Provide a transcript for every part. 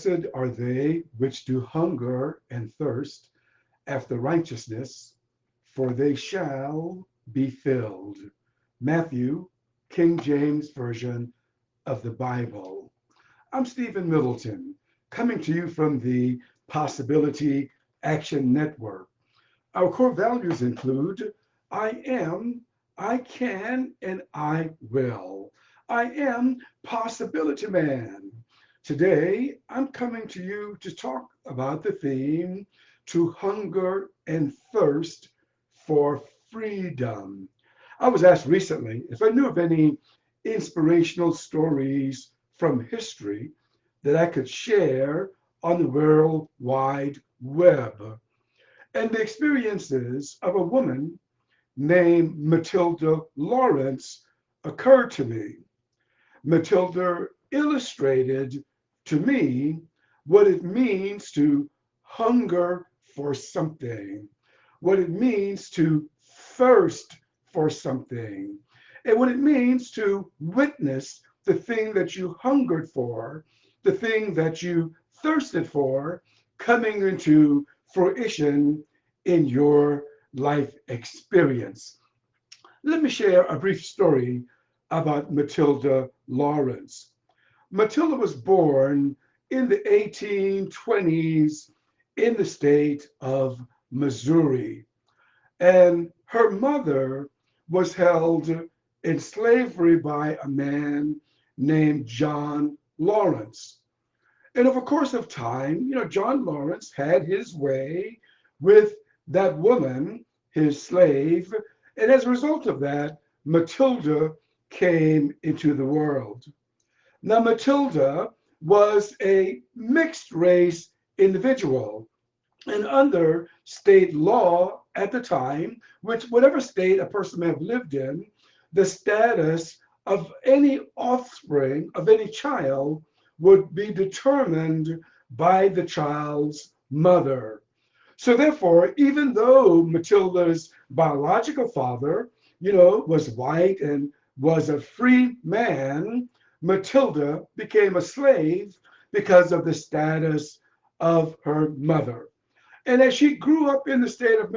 Blessed are they which do hunger and thirst after righteousness, for they shall be filled. Matthew, King James Version of the Bible. I'm Stephen Middleton, coming to you from the Possibility Action Network. Our core values include I am, I can, and I will. I am Possibility Man. Today, I'm coming to you to talk about the theme to hunger and thirst for freedom. I was asked recently if I knew of any inspirational stories from history that I could share on the World Wide Web. And the experiences of a woman named Matilda Lawrence occurred to me. Matilda illustrated to me what it means to hunger for something, what it means to thirst for something, and what it means to witness the thing that you hungered for, the thing that you thirsted for, coming into fruition in your life experience. Let me share a brief story about Matilda Lawrence. Matilda was born in the 1820s in the state of Missouri, and her mother was held in slavery by a man named John Lawrence. And over the course of time, John Lawrence had his way with that woman, his slave. And as a result of that, Matilda came into the world. Now, Matilda was a mixed race individual. And under state law at the time, which whatever state a person may have lived in, the status of any offspring, of any child, would be determined by the child's mother. So therefore, even though Matilda's biological father, was white and was a free man, Matilda became a slave because of the status of her mother. And as she grew up in the state of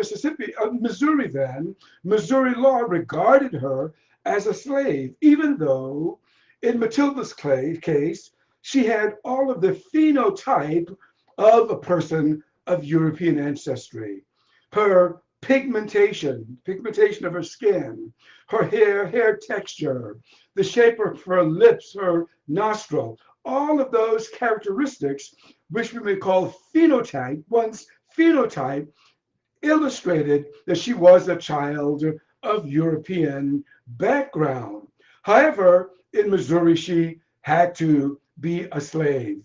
Missouri then, Missouri law regarded her as a slave, even though in Matilda's case, she had all of the phenotype of a person of European ancestry. Her pigmentation of her skin, her hair texture, the shape of her lips, her nostril, all of those characteristics, which we may call phenotype, one's phenotype illustrated that she was a child of European background. However, in Missouri, she had to be a slave.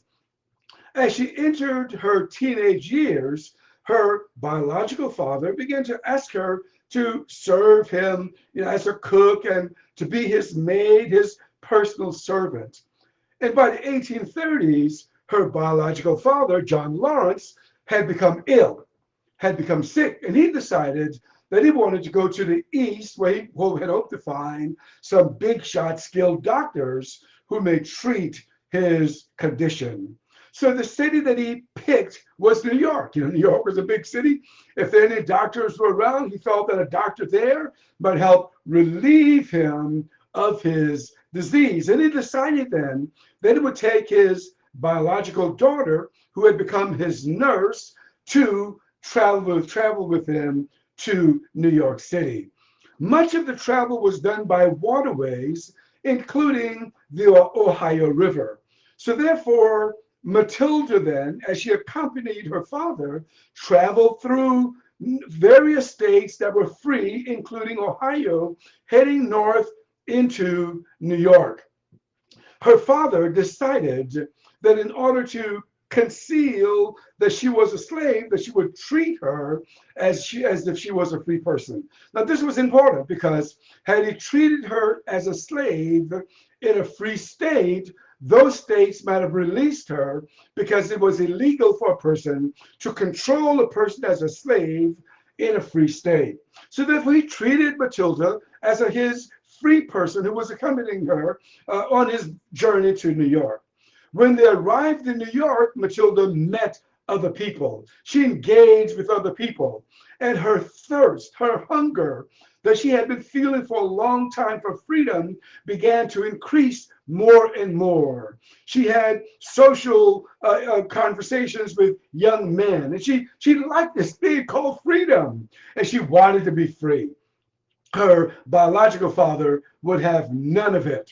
As she entered her teenage years, her biological father began to ask her to serve him, as a cook and to be his maid, his personal servant. And by the 1830s, her biological father, John Lawrence, had become ill, had become sick, and he decided that he wanted to go to the East, where he had hoped to find some big shot skilled doctors who may treat his condition. So the city that he picked was New York. New York was a big city. If any doctors were around, he felt that a doctor there might help relieve him of his disease. And he decided then that he would take his biological daughter, who had become his nurse, to travel with him to New York City. Much of the travel was done by waterways, including the Ohio River. So therefore, Matilda then, as she accompanied her father, traveled through various states that were free, including Ohio, heading north into New York. Her father decided that in order to conceal that she was a slave, that she would treat her as if she was a free person. Now, this was important because had he treated her as a slave in a free state, those states might have released her because it was illegal for a person to control a person as a slave in a free state. So therefore, he treated Matilda as his free person who was accompanying her on his journey to New York. When they arrived in New York, Matilda met other people. She engaged with other people. And her thirst, her hunger that she had been feeling for a long time for freedom began to increase more and more. She had social conversations with young men, and she liked this thing called freedom, and she wanted to be free. Her biological father would have none of it.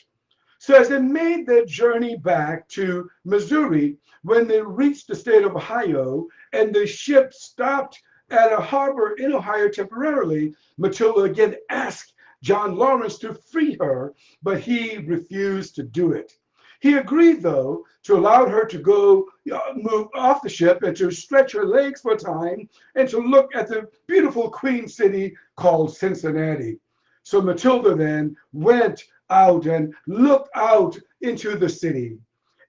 So as they made their journey back to Missouri, when they reached the state of Ohio and the ship stopped at a harbor in Ohio temporarily, Matilda again asked John Lawrence to free her, but he refused to do it. He agreed, though, to allow her to go move off the ship and to stretch her legs for a time and to look at the beautiful Queen City called Cincinnati. So Matilda then went out and looked out into the city.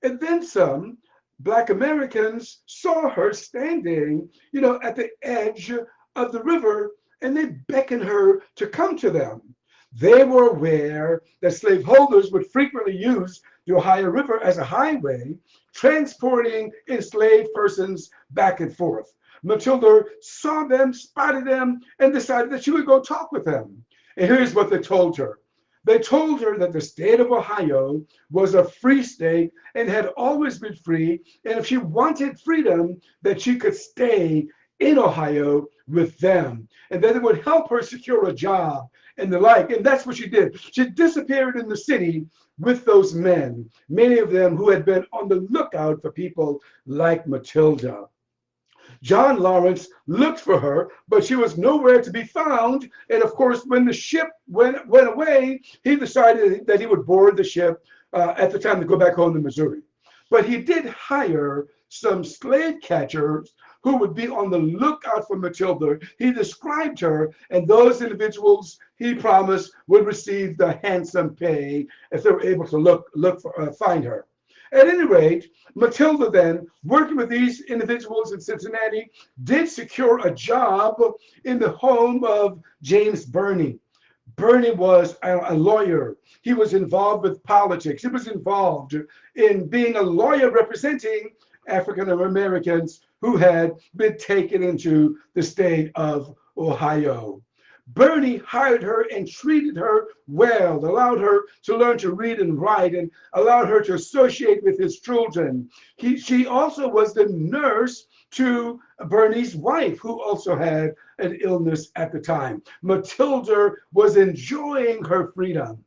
And then some Black Americans saw her standing, at the edge of the river, and they beckoned her to come to them. They were aware that slaveholders would frequently use the Ohio River as a highway, transporting enslaved persons back and forth. Matilda saw them, spotted them, and decided that she would go talk with them. And here's what they told her. They told her that the state of Ohio was a free state and had always been free. And if she wanted freedom, that she could stay in Ohio with them. And that it would help her secure a job and the like. And that's what she did. She disappeared in the city with those men, many of them who had been on the lookout for people like Matilda. John Lawrence looked for her, but she was nowhere to be found. And of course, when the ship went away, he decided that he would board the ship at the time to go back home to Missouri. But he did hire some slave catchers who would be on the lookout for Matilda. He described her, and those individuals he promised would receive the handsome pay if they were able to find her. At any rate, Matilda then, working with these individuals in Cincinnati, did secure a job in the home of James Birney. Birney was a lawyer. He was involved with politics. He was involved in being a lawyer representing African Americans who had been taken into the state of Ohio. Bernie hired her and treated her well, allowed her to learn to read and write, and allowed her to associate with his children. She also was the nurse to Bernie's wife, who also had an illness at the time. Matilda was enjoying her freedom.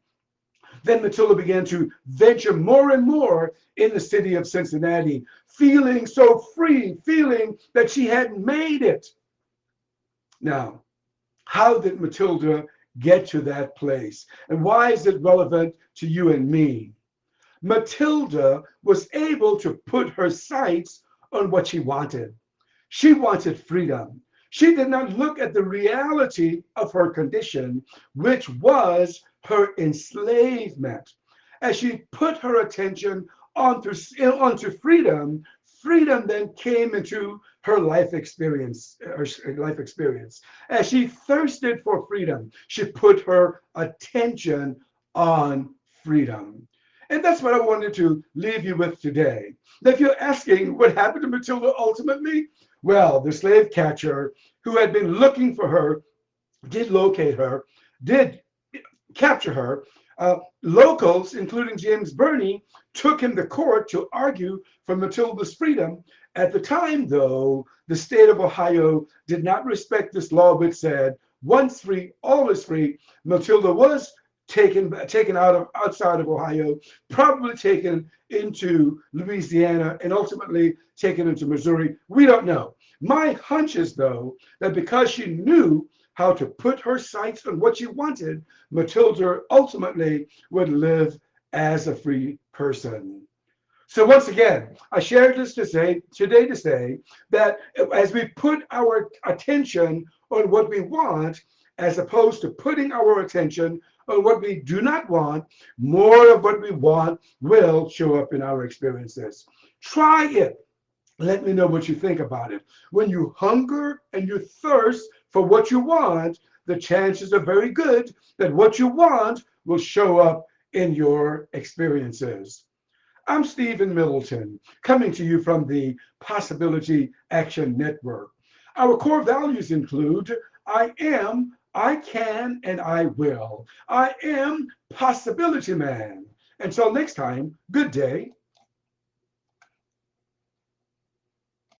Then Matilda began to venture more and more in the city of Cincinnati, feeling so free, feeling that she had made it. Now, how did Matilda get to that place? And why is it relevant to you and me? Matilda was able to put her sights on what she wanted. She wanted freedom. She did not look at the reality of her condition, which was her enslavement. As she put her attention onto freedom, freedom then came into her life experience. As she thirsted for freedom, she put her attention on freedom. And that's what I wanted to leave you with today. Now, if you're asking what happened to Matilda ultimately, well, the slave catcher who had been looking for her did locate her, did capture her. Locals, including James Birney, took him to court to argue for Matilda's freedom. At the time, though, the state of Ohio did not respect this law, which said, once free, all is free. Matilda was taken outside of Ohio, probably taken into Louisiana, and ultimately taken into Missouri. We don't know. My hunch is, though, that because she knew how to put her sights on what she wanted, Matilda ultimately would live as a free person. So once again, I shared this today to say that as we put our attention on what we want, as opposed to putting our attention on what we do not want, more of what we want will show up in our experiences. Try it. Let me know what you think about it. When you hunger and you thirst for what you want, the chances are very good that what you want will show up in your experiences. I'm Stephen Middleton, coming to you from the Possibility Action Network. Our core values include I am, I can, and I will. I am Possibility Man. Until next time, good day